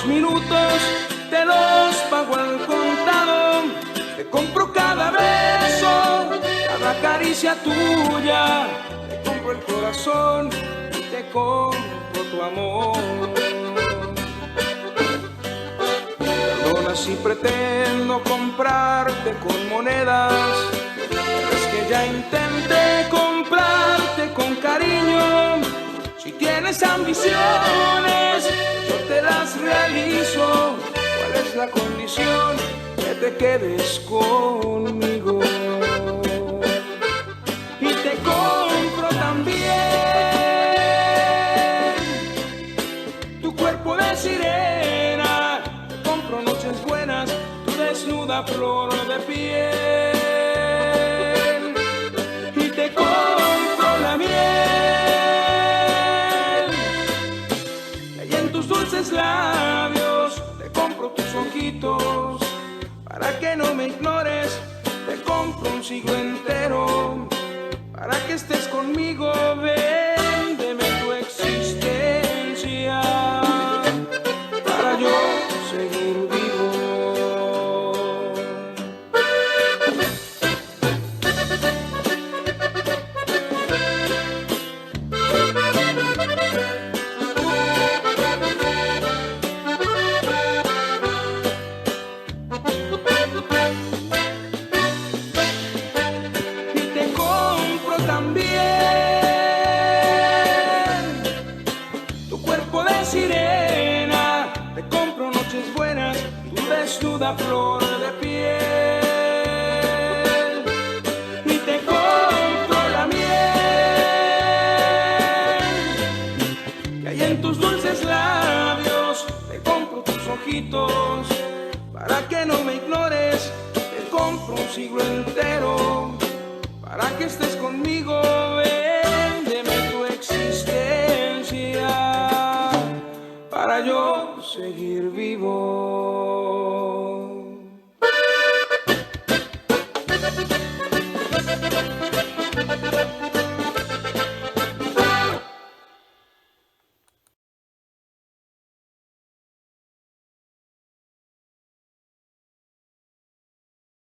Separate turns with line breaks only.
minutos te los pago al contado. Te compro cada beso, cada caricia tuya. Te compro el corazón y te compro tu amor. Perdona si pretendo comprarte con monedas. Es que ya intenté comprarte con cariño. Si tienes ambiciones, yo te las realizo. ¿Cuál es la condición? Que te quedes conmigo. Y te compro también tu cuerpo de sirena. Te compro noches buenas, tu desnuda flor de piel. Y te compro la miel. Y en tus dulces labios te compro tus ojitos. Para que no me ignores, te compro un siglo entero. Para que estés conmigo, véndeme tu existencia. Para yo seguir vivo. También tu cuerpo de sirena, te compro noches buenas, tu desnuda flor de piel. Y te compro la miel que hay en tus dulces labios. Te compro tus ojitos para que no me ignores. Te compro un siglo entero. Para que estés conmigo, véndeme tu existencia. Para yo seguir vivo.